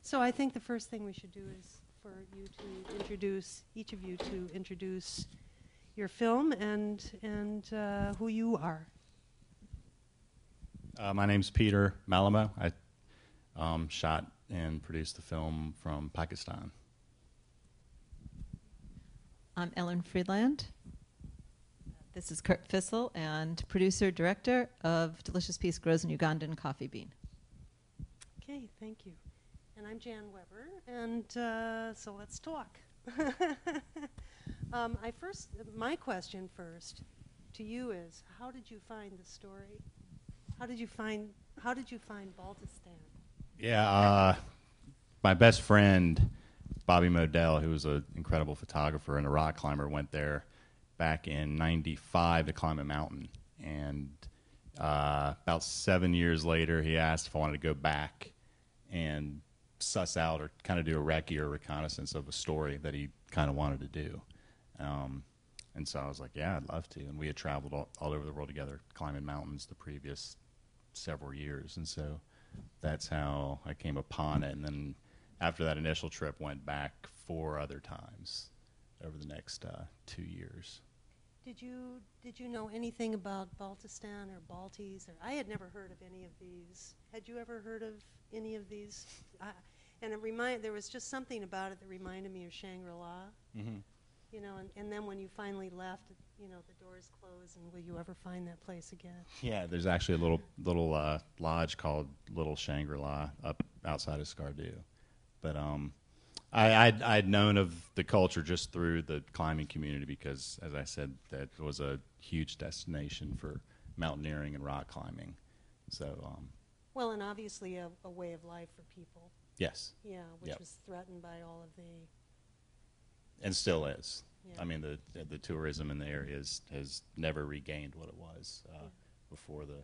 So I think the first thing we should do is for you to introduce, each of you to introduce your film and who you are. My name's Peter Malamo. I shot and produced the film from Pakistan. I'm Ellen Friedland. This is Kurt Fissel, and producer-director of Delicious Peace Grows in Ugandan Coffee Bean. Okay, thank you. And I'm Jan Weber, and so let's talk. My question first to you is, how did you find the story? How did you find Baltistan? Yeah, my best friend, Bobby Modell, who was an incredible photographer and a rock climber, went there back in '95 to climb a mountain. And about 7 years later, he asked if I wanted to go back and suss out or kind of do a recce or reconnaissance of a story that he kind of wanted to do. And so I was like, yeah, I'd love to. And we had traveled all over the world together, climbing mountains the previous several years. And so that's how I came upon it. And then after that initial trip, went back 4 other times over the next 2 years. Did you know anything about Baltistan or Baltis? Or I had never heard of any of these. Had you ever heard of any of these? And there was just something about it that reminded me of Shangri-La. Mm-hmm. You know, and then when you finally left, you know, the doors closed, and will you ever find that place again? Yeah, there's actually a little lodge called Little Shangri-La up outside of Skardu. But I'd known of the culture just through the climbing community because, as I said, that was a huge destination for mountaineering and rock climbing. So, well, and obviously a way of life for people. Yes. Yeah, which Yep. was threatened by all of the... And still is. Yeah. I mean, the tourism in the area has never regained what it was before the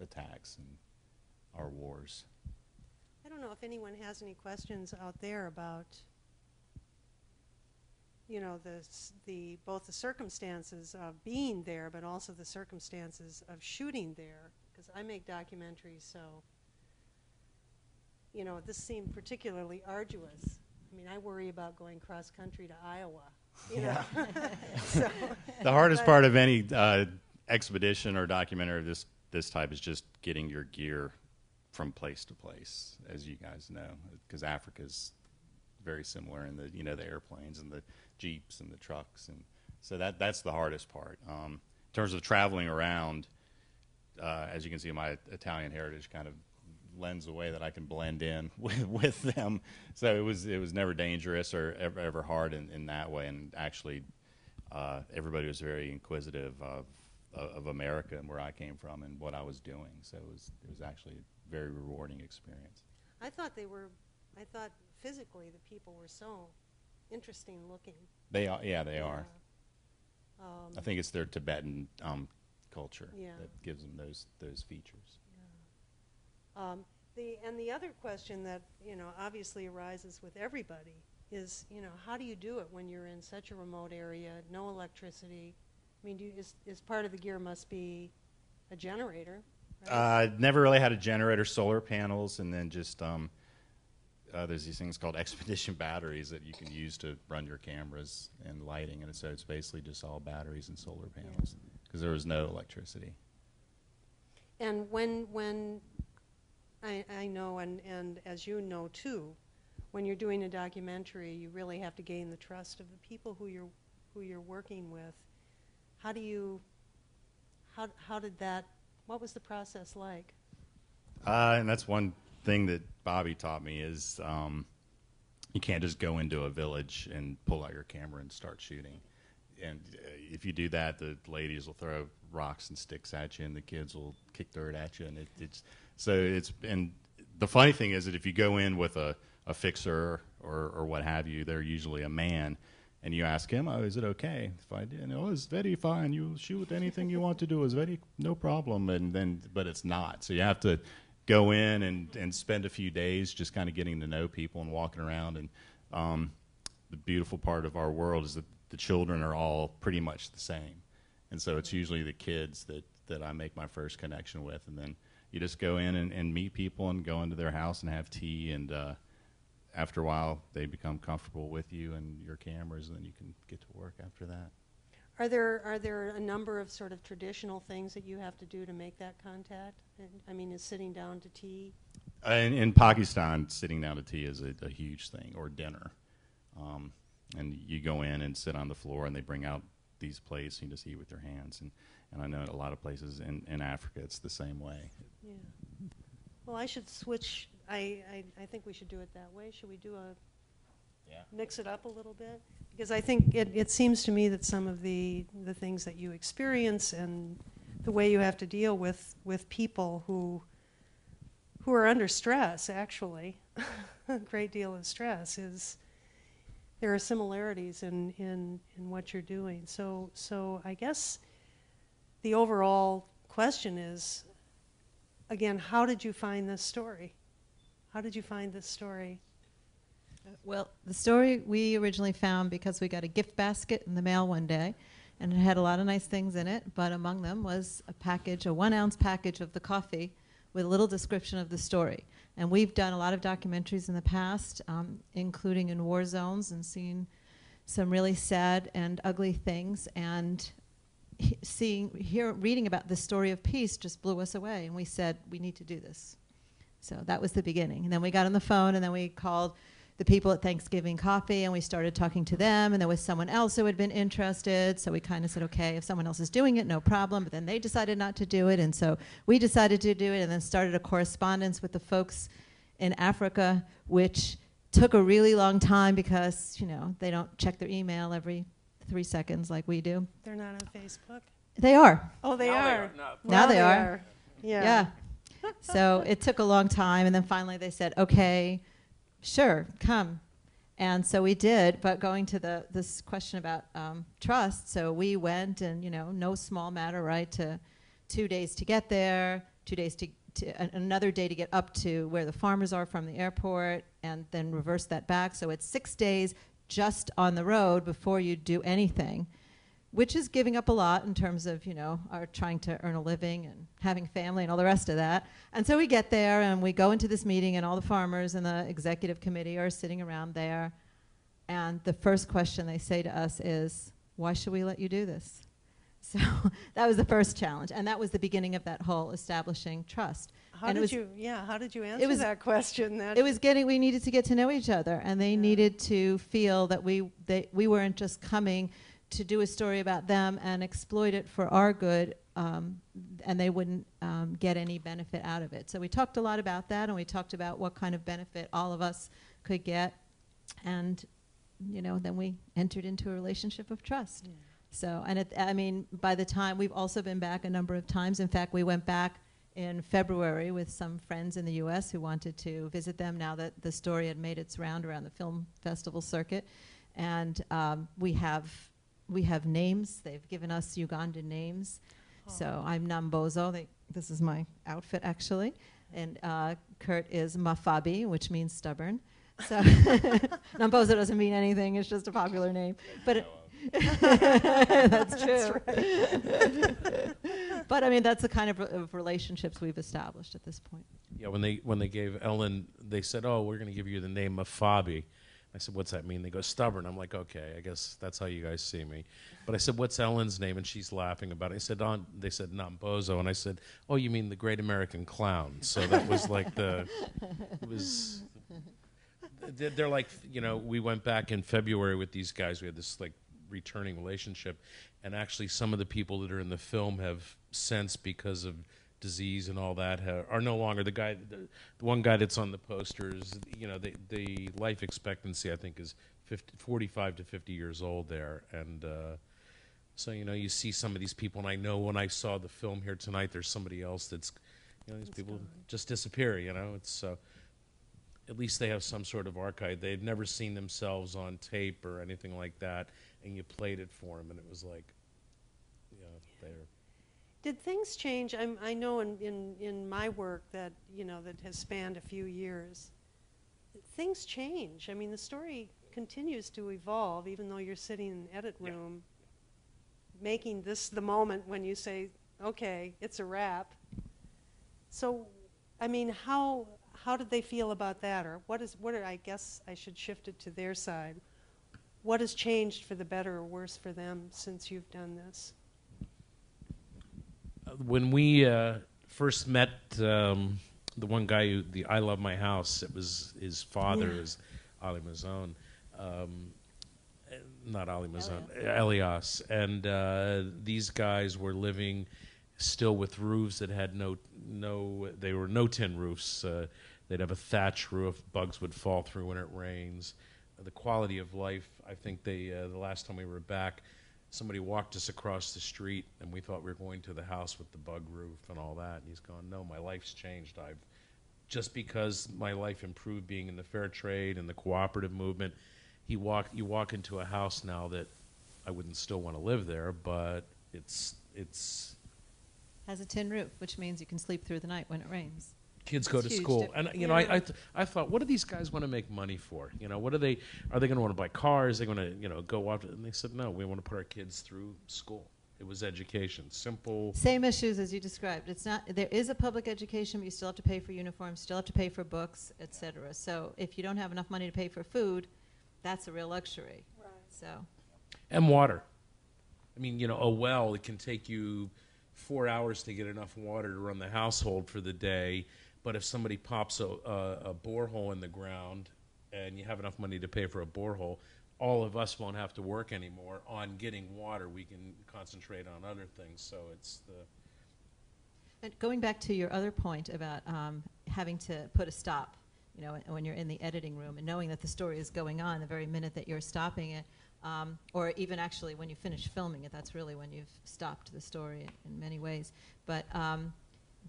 attacks and our wars. I don't know if anyone has any questions out there about, you know, both the circumstances of being there, but also the circumstances of shooting there. Because I make documentaries, so, you know, this seemed particularly arduous. I mean, I worry about going cross country to Iowa. You know? So, the hardest part of any expedition or documentary of this type is just getting your gear from place to place, as you guys know, because Africa's very similar in the airplanes and the jeeps and the trucks, and so that's the hardest part. In terms of traveling around, as you can see, my Italian heritage kind of lends a way that I can blend in with them. So it was never dangerous or ever hard in that way. And actually, everybody was very inquisitive of America and where I came from and what I was doing. So it was actually a very rewarding experience. I thought physically the people were so interesting looking. They are, yeah, they are. I think it's their Tibetan culture that gives them those features. The other question that, you know, obviously arises with everybody is, you know, how do you do it when you're in such a remote area, no electricity? I mean, is part of the gear must be a generator, right? Never really had a generator, solar panels, and then just there's these things called expedition batteries that you can use to run your cameras and lighting, and so it's basically just all batteries and solar panels because there was no electricity. And when I know, and as you know too, when you're doing a documentary, you really have to gain the trust of the people who you're working with. What was the process like? And that's one thing that Bobby taught me is you can't just go into a village and pull out your camera and start shooting. And if you do that, the ladies will throw rocks and sticks at you, and the kids will kick dirt at you, and and the funny thing is that if you go in with a fixer or what have you, they're usually a man, and you ask him, "Oh, is it okay if I did?" "Oh, it's very fine. You shoot anything you want to do. It's no problem." But it's not. So you have to go in and spend a few days just kind of getting to know people and walking around. And the beautiful part of our world is that the children are all pretty much the same. And so it's usually the kids that I make my first connection with. And then you just go in and meet people and go into their house and have tea. And after a while, they become comfortable with you and your cameras, and then you can get to work after that. Are there a number of sort of traditional things that you have to do to make that contact? I mean, is sitting down to tea? In Pakistan, sitting down to tea is a huge thing, or dinner. And you go in and sit on the floor, and they bring out these plates, and you just eat with your hands. And I know a lot of places in Africa, it's the same way. Yeah. Well, I should switch. I think we should do it that way. Should we do mix it up a little bit? Because I think it seems to me that some of the things that you experience and the way you have to deal with people who are under stress, actually, a great deal of stress, there are similarities in what you're doing. So I guess the overall question is, again, how did you find this story? How did you find this story? Well, the story we originally found because we got a gift basket in the mail one day, and it had a lot of nice things in it, but among them was a 1-ounce package of the coffee with a little description of the story. And we've done a lot of documentaries in the past, including in war zones, and seen some really sad and ugly things, and reading about the story of peace just blew us away, and we said, we need to do this. So that was the beginning. And then we got on the phone, and then we called the people at Thanksgiving Coffee, and we started talking to them, and there was someone else who had been interested, so we kind of said, okay, if someone else is doing it, no problem, but then they decided not to do it, and so we decided to do it, and then started a correspondence with the folks in Africa, which took a really long time because, they don't check their email every 3 seconds like we do. They're not on Facebook? They are. Oh, they are. Now they are. Yeah. So it took a long time, and then finally they said, okay, sure, come. And so we did, but going to this question about trust, so we went, and no small matter, right, to 2 days to get there, 2 days to another day to get up to where the farmers are from the airport, and then reverse that back. So it's 6 days just on the road before you do anything, which is giving up a lot in terms of, our trying to earn a living and having family and all the rest of that. And so we get there, and we go into this meeting, and all the farmers and the executive committee are sitting around there. And the first question they say to us is, why should we let you do this? So that was the first challenge. And that was the beginning of that whole establishing trust. How did you answer that question? We needed to get to know each other, and they needed to feel that we weren't just coming to do a story about them and exploit it for our good, and they wouldn't get any benefit out of it. So we talked a lot about that, and we talked about what kind of benefit all of us could get, and then we entered into a relationship of trust. Yeah. So, and by the time, we've also been back a number of times. In fact, we went back in February with some friends in the U.S. who wanted to visit them now that the story had made its round around the film festival circuit, and we have names. They've given us Ugandan names. Oh. So I'm Nambozo. This is my outfit, actually. And Kurt is Mafabi, which means stubborn. So Nambozo doesn't mean anything. It's just a popular name. But that's true. That's right. But that's the kind of relationships we've established at this point. Yeah, when they gave Ellen, they said, "Oh, we're going to give you the name Mafabi." I said, "What's that mean?" They go, "Stubborn." I'm like, "Okay, I guess that's how you guys see me." But I said, "What's Ellen's name?" And she's laughing about it. I said, they said, "Nambozo." And I said, "Oh, you mean the Great American Clown?" So that was like they're like, we went back in February with these guys. We had this like returning relationship. And actually some of the people that are in the film have since, because of disease and all that, are no longer the one guy that's on the posters. The life expectancy, I think, is 45 to 50 years old there, and so you see some of these people, and I know when I saw the film here tonight, there's somebody else these people just disappear. It's at least they have some sort of archive. They've never seen themselves on tape or anything like that, and you played it for them, and it was like, they're. Did things change? I know in my work that that has spanned a few years, things change. The story continues to evolve, even though you're sitting in an edit room, making this the moment when you say, "Okay, it's a wrap." So, how did they feel about that? Or I guess I should shift it to their side. What has changed for the better or worse for them since you've done this? When we first met the one guy who, the I Love My House, it was his father, is Ali Mazon. Not Ali Mazon, Elias. And these guys were living still with roofs that had they were no tin roofs. They'd have a thatch roof. Bugs would fall through when it rains. The quality of life, I think the last time we were back, somebody walked us across the street and we thought we were going to the house with the bug roof and all that. And he's gone, no, my life's changed. Just because my life improved being in the fair trade and the cooperative movement, you walk into a house now that I wouldn't still want to live there, but it's Has a tin roof, which means you can sleep through the night when it rains. kids go to school, and I thought, what do these guys want to make money for? What are they going to want to buy cars? Are they going to go out? And they said, no, we want to put our kids through school. It was education, simple. Same issues as you described. It's not. There is a public education, but you still have to pay for uniforms, still have to pay for books, etc. So if you don't have enough money to pay for food, that's a real luxury. Right. So. And water. I mean, a well, it can take you 4 hours to get enough water to run the household for the day. But if somebody pops a borehole in the ground and you have enough money to pay for a borehole, all of us won't have to work anymore on getting water. We can concentrate on other things. So it's the... But going back to your other point about having to put a stop, when you're in the editing room and knowing that the story is going on the very minute that you're stopping it, or even actually when you finish filming it, that's really when you've stopped the story in many ways. But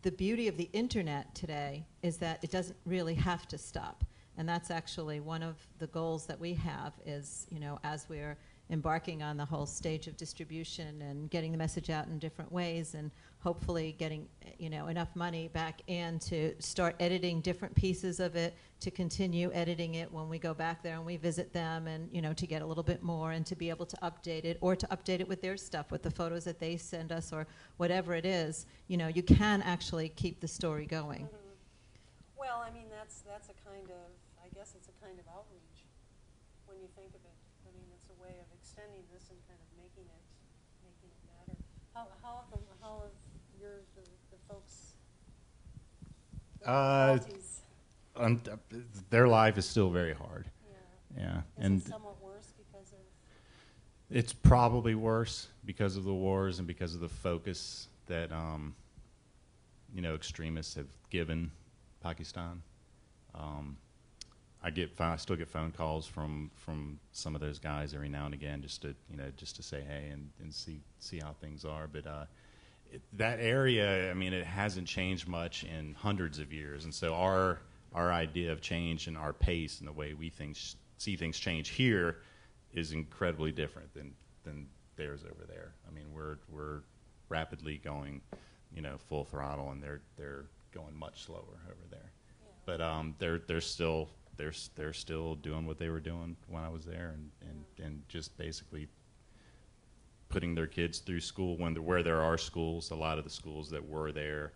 the beauty of the internet today is that it doesn't really have to stop. And that's actually one of the goals that we have is, as we're embarking on the whole stage of distribution and getting the message out in different ways and hopefully getting, enough money back in to start editing different pieces of it, to continue editing it when we go back there and we visit them and, to get a little bit more and to be able to update it or to update it with their stuff, with the photos that they send us or whatever it is, you can actually keep the story going. Mm-hmm. Well, I mean, that's a kind of, I guess it's a kind of outreach when you think of it. I mean, it's a way of extending this and kind of making it better. How have the folks, their life is still very hard. Yeah. Is it somewhat worse because of? It's probably worse because of the wars and because of the focus that extremists have given Pakistan. I still get phone calls from some of those guys every now and again just to say hey and see how things are. But that area, I mean, it hasn't changed much in hundreds of years, and so our idea of change and our pace and the way we see things change here is incredibly different than theirs over there. I mean, we're rapidly going, full throttle, and they're going much slower over there. Yeah. But they're still doing what they were doing when I was there, and just basically putting their kids through school where there are schools. A lot of the schools that were there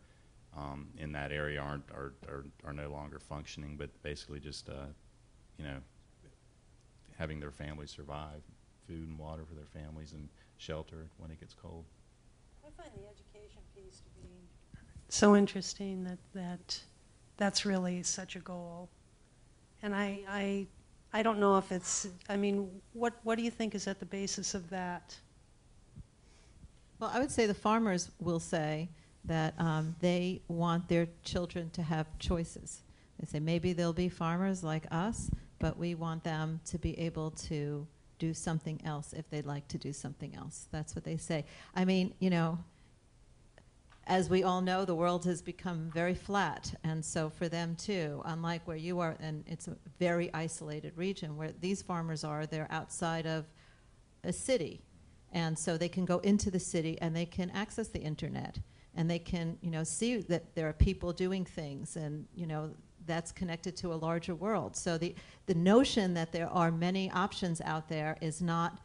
in that area are no longer functioning, but basically just having their families survive, food and water for their families, and shelter when it gets cold. I find the education piece to be so interesting that's really such a goal. And I don't know if it's, I mean, what do you think is at the basis of that? Well, I would say the farmers will say that they want their children to have choices. They say maybe they'll be farmers like us, but we want them to be able to do something else if they'd like to do something else. That's what they say. I mean, as we all know, the world has become very flat, and so for them too, unlike where you are, and it's a very isolated region where these farmers are, they're outside of a city, and so they can go into the city and they can access the internet, and they can, see that there are people doing things, and that's connected to a larger world. So the notion that there are many options out there is not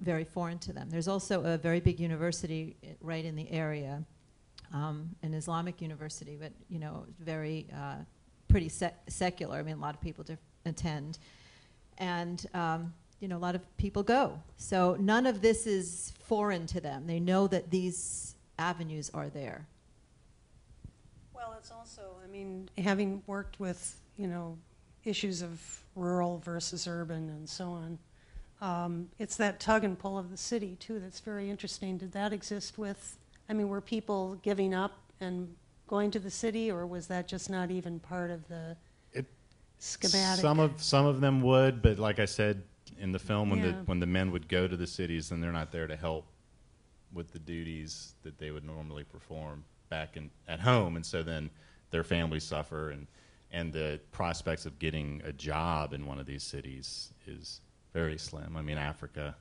very foreign to them. There's also a very big university right in the area, an Islamic university, but very pretty secular. I mean, a lot of people attend. And, you know, a lot of people go. So none of this is foreign to them. They know that these avenues are there. Well, it's also, I mean, having worked with, you know, issues of rural versus urban and so on, it's that tug and pull of the city, too, that's very interesting. Did that exist with, I mean, were people giving up and going to the city, or was that just not even part of the schematic? Some of them would, but like I said in the film, Yeah. when the men would go to the cities, then they're not there to help with the duties that they would normally perform back at home, and so then their families suffer, and the prospects of getting a job in one of these cities is very slim. I mean, Africa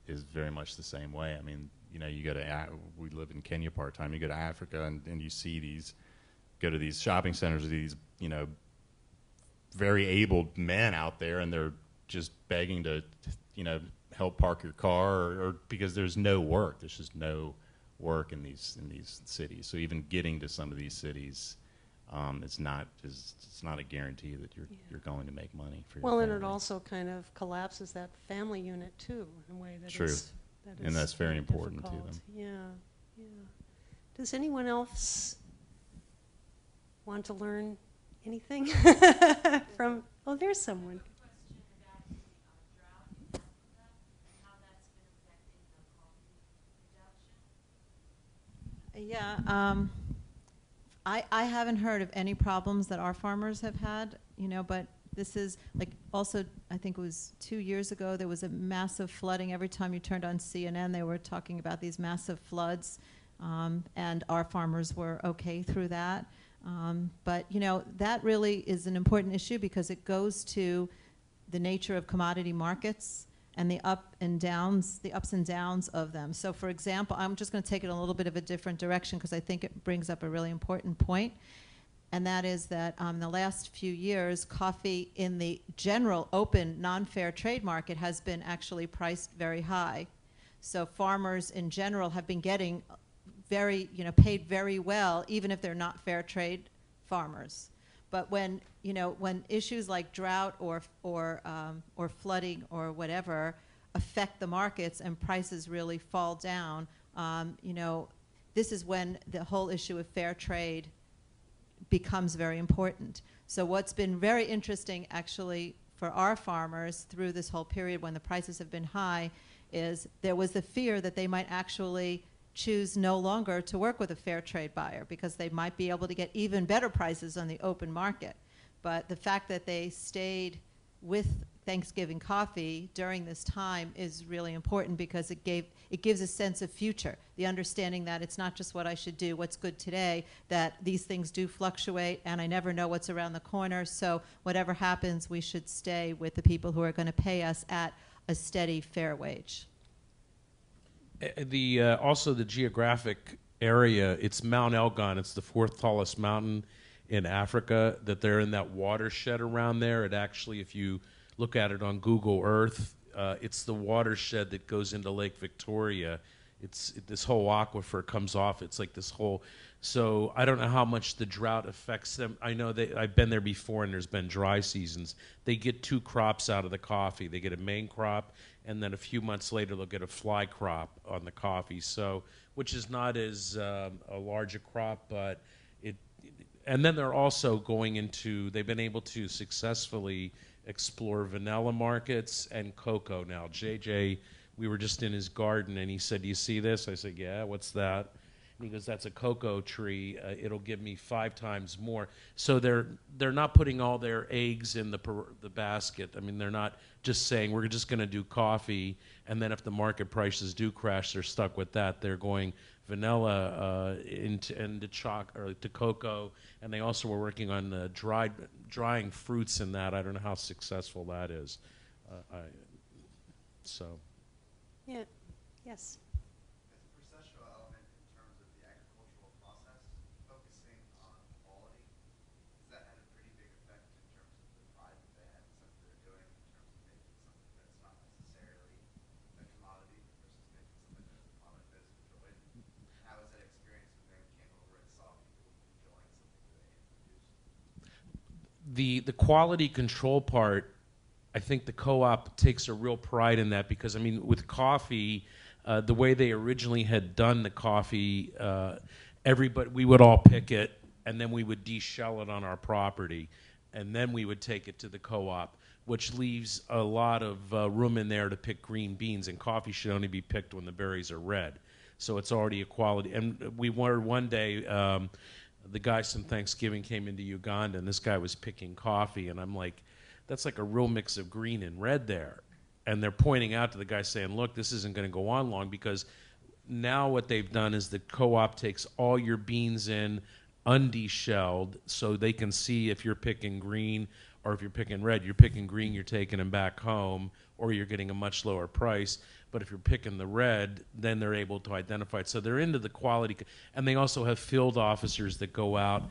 is very much the same way. I mean, you know, you go to we live in Kenya part time. You go to Africa and you see go to these shopping centers, these, you know, very able men out there, and they're just begging to, you know, help park your car, or because there's no work. There's just no work in these cities. So even getting to some of these cities, it's not a guarantee that you're going to make money for your Well, family. and it also kind of collapses that family unit, too, in a way that True. is And that's very important to difficult. them. Yeah, yeah. Does anyone else want to learn anything from, oh, there's someone. Yeah, I haven't heard of any problems that our farmers have had, you know, but this is like also, I think it was 2 years ago, there was a massive flooding. Every time you turned on CNN, they were talking about these massive floods, and our farmers were okay through that. But, you know, that really is an important issue because it goes to the nature of commodity markets and the ups and downs of them. So, for example, I'm just going to take it a little bit of a different direction because I think it brings up a really important point, and that is that in the last few years, coffee in the general open, non-fair trade market has been actually priced very high. So farmers in general have been getting paid very well, even if they're not fair trade farmers. But when issues like drought or flooding or whatever affect the markets and prices really fall down, this is when the whole issue of fair trade becomes very important. So what's been very interesting actually for our farmers through this whole period when the prices have been high is there was the fear that they might actually choose no longer to work with a fair trade buyer because they might be able to get even better prices on the open market. But the fact that they stayed with Thanksgiving coffee during this time is really important because it gives a sense of future, the understanding that it's not just what I should do, what's good today, that these things do fluctuate and I never know what's around the corner, so whatever happens, we should stay with the people who are going to pay us at a steady, fair wage. Also the geographic area, it's Mount Elgon. It's the 4th tallest mountain in Africa, that they're in that watershed around there. It actually, if you look at it on Google Earth, it's the watershed that goes into Lake Victoria. This whole aquifer comes off. It's like this whole, so I don't know how much the drought affects them. I know I've been there before and there's been dry seasons. They get 2 crops out of the coffee. They get a main crop, and then a few months later they'll get a fly crop on the coffee, so which is not as a large a crop, but and then they're also they've been able to successfully explore vanilla markets and cocoa now. JJ, we were just in his garden and he said, "Do you see this?" I said, "Yeah, what's that?" And he goes, "That's a cocoa tree. It'll give me 5 times more." So they're not putting all their eggs in the basket. I mean, they're not just saying we're just going to do coffee, and then if the market prices do crash, they're stuck with that. They're going vanilla into to cocoa, and they also were working on drying fruits in that. I don't know how successful that is. Yeah. Yes. the quality control part, I think the co-op takes a real pride in that, because I mean, with coffee, the way they originally had done the coffee, we would all pick it, and then we would de-shell it on our property, and then we would take it to the co-op, which leaves a lot of room in there to pick green beans, and coffee should only be picked when the berries are red. So it's already a quality. And we were one day, the guys from Thanksgiving came into Uganda, and this guy was picking coffee, and I'm like, that's like a real mix of green and red there. And they're pointing out to the guy saying, look, this isn't going to go on long, because now what they've done is the co-op takes all your beans in undeshelled, so they can see if you're picking green or if you're picking red. You're picking green, you're taking them back home, or you're getting a much lower price. But if you're picking the red, then they're able to identify it. So they're into the quality. And they also have field officers that go out.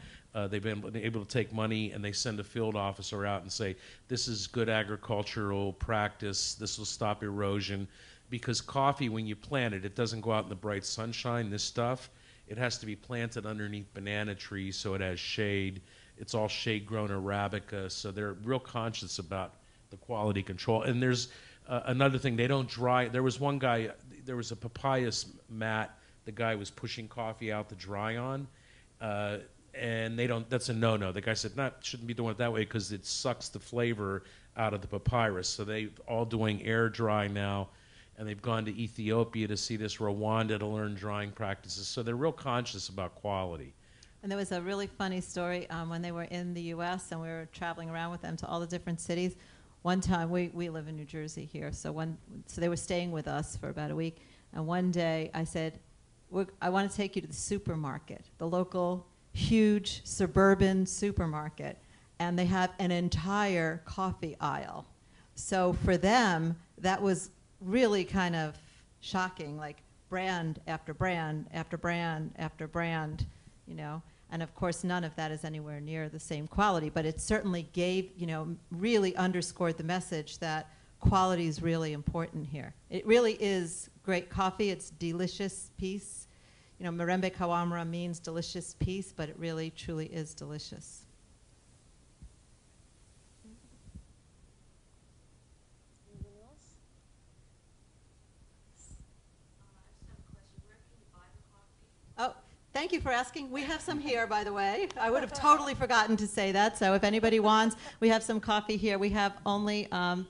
They've been able to take money, and they send a field officer out and say, this is good agricultural practice, this will stop erosion. Because coffee, when you plant it, it doesn't go out in the bright sunshine, this stuff. It has to be planted underneath banana trees so it has shade. It's all shade-grown Arabica, so they're real conscious about the quality control. And there's another thing, they don't dry. There was one guy, there was a papayas mat the guy was pushing coffee out to dry on, and they don't, that's a no-no. The guy said, shouldn't be doing it that way because it sucks the flavor out of the papyrus. So they're all doing air dry now, and they've gone to Ethiopia to see this, Rwanda to learn drying practices. So they're real conscious about quality. And there was a really funny story when they were in the U.S. and we were traveling around with them to all the different cities. One time, we live in New Jersey here, so they were staying with us for about a week. And one day I said, I want to take you to the supermarket, the local huge suburban supermarket, and they have an entire coffee aisle. So for them, that was really kind of shocking, like brand after brand after brand after brand, you know. And of course, none of that is anywhere near the same quality, but it certainly gave, you know, really underscored the message that quality is really important here. It really is great coffee. It's delicious peace. You know, Mirembe Kawamura means delicious peace, but it really, truly is delicious. Anyone else? Oh, thank you for asking. We have some here, by the way. I would have totally forgotten to say that. So if anybody wants, we have some coffee here. We have only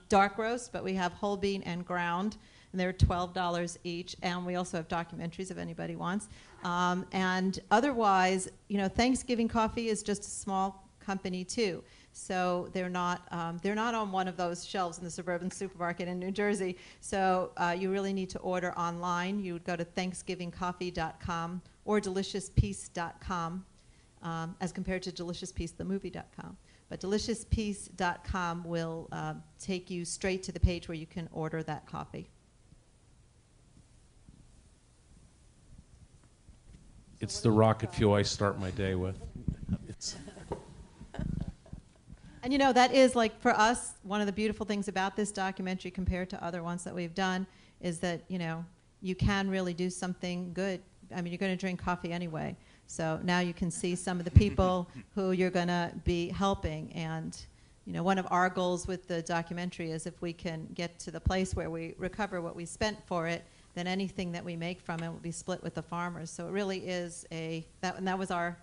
dark roast, but we have whole bean and ground. And they're $12 each. And we also have documentaries if anybody wants. And otherwise, you know, Thanksgiving Coffee is just a small company too. So they're not on one of those shelves in the suburban supermarket in New Jersey. So you really need to order online. You would go to thanksgivingcoffee.com or deliciouspeace.com as compared to deliciouspeacethemovie.com. But deliciouspeace.com will take you straight to the page where you can order that coffee. It's the rocket fuel I start my day with. And you know, that is, like, for us, one of the beautiful things about this documentary compared to other ones that we've done is that, you know, you can really do something good. I mean, you're going to drink coffee anyway. So now you can see some of the people who you're going to be helping. And, you know, one of our goals with the documentary is if we can get to the place where we recover what we spent for it, then anything that we make from it will be split with the farmers. So it really is that was our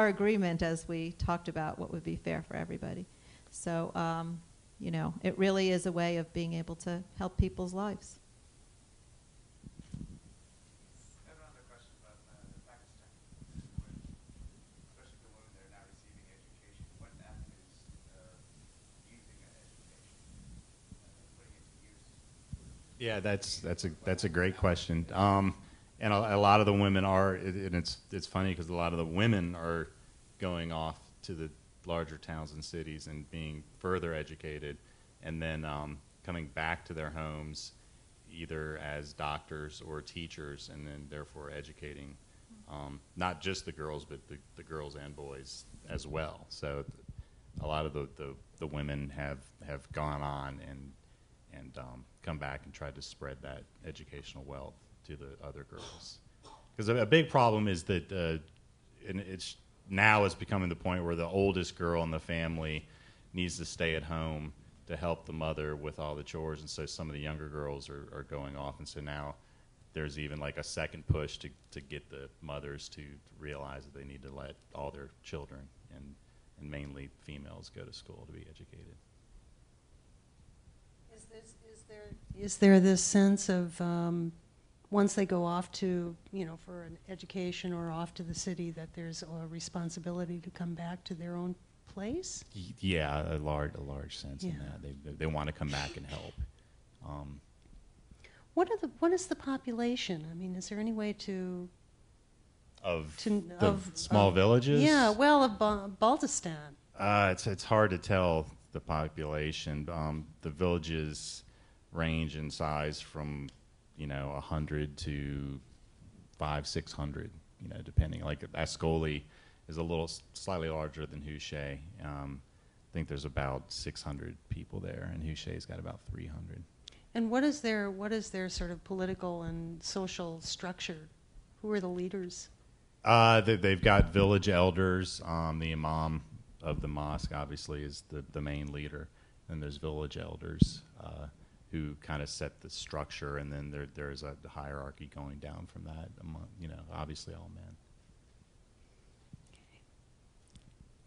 agreement as we talked about what would be fair for everybody. So, you know, it really is a way of being able to help people's lives. I have another question about Pakistan, especially the women that are now receiving education. What avenues using that education, putting it to use? Yeah, that's a great question. And a lot of the women are, and it's funny because a lot of the women are going off to the larger towns and cities and being further educated, and then coming back to their homes either as doctors or teachers, and then therefore educating not just the girls, but the girls and boys as well. So a lot of the women have gone on and come back and tried to spread that educational wealth to the other girls. Because a big problem is that, and it's becoming the point where the oldest girl in the family needs to stay at home to help the mother with all the chores, and so some of the younger girls are going off, and so now there's even like a second push to get the mothers to realize that they need to let all their children and mainly females go to school to be educated. Is there this sense of once they go off to, for an education or off to the city, that there's a responsibility to come back to their own place? Yeah, a large sense in that they want to come back and help. What is the population? I mean, is there any way to small villages? Yeah, well, of Baltistan. It's hard to tell the population. The villages range in size from 100 to 500-600, depending. Like Ascoli is a little slightly larger than Houché. I think there's about 600 people there, and Houché's got about 300. And what is their sort of political and social structure? Who are the leaders? They've got village elders. The imam of the mosque obviously is the main leader, and there's village elders who kind of set the structure, and then there's a hierarchy going down from that. Among, obviously all men.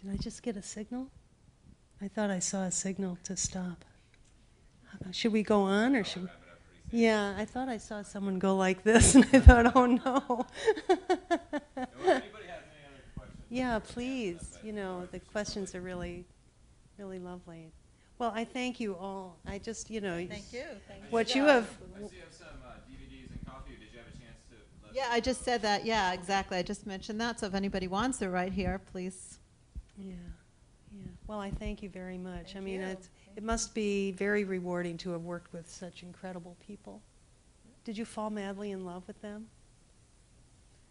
Did I just get a signal? I thought I saw a signal to stop. Should we go on, or should we? Yeah, I thought I saw someone go like this, and I thought, oh no. Yeah, please. The questions are really, really lovely. Well, I thank you all. I just, Thank you. what you have. I see you have some DVDs and coffee. Did you have a chance to? Yeah, I just said that. Yeah, exactly. I just mentioned that. So if anybody wants, they're right here. Please. Yeah. Well, I thank you very much. Thank I mean, you. it must be very rewarding to have worked with such incredible people. Did you fall madly in love with them?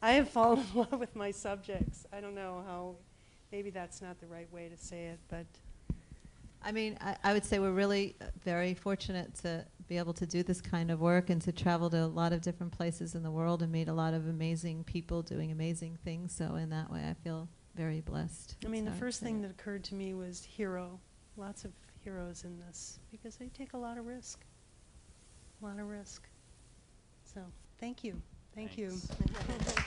I have fallen in love with my subjects. I don't know how, maybe that's not the right way to say it, but. I mean, I would say we're really very fortunate to be able to do this kind of work and to travel to a lot of different places in the world and meet a lot of amazing people doing amazing things. So in that way, I feel very blessed. I mean, the So first I'd thing say- that occurred to me was hero. Lots of heroes in this, because they take a lot of risk. A lot of risk. So, thank you. Thank Thanks. you.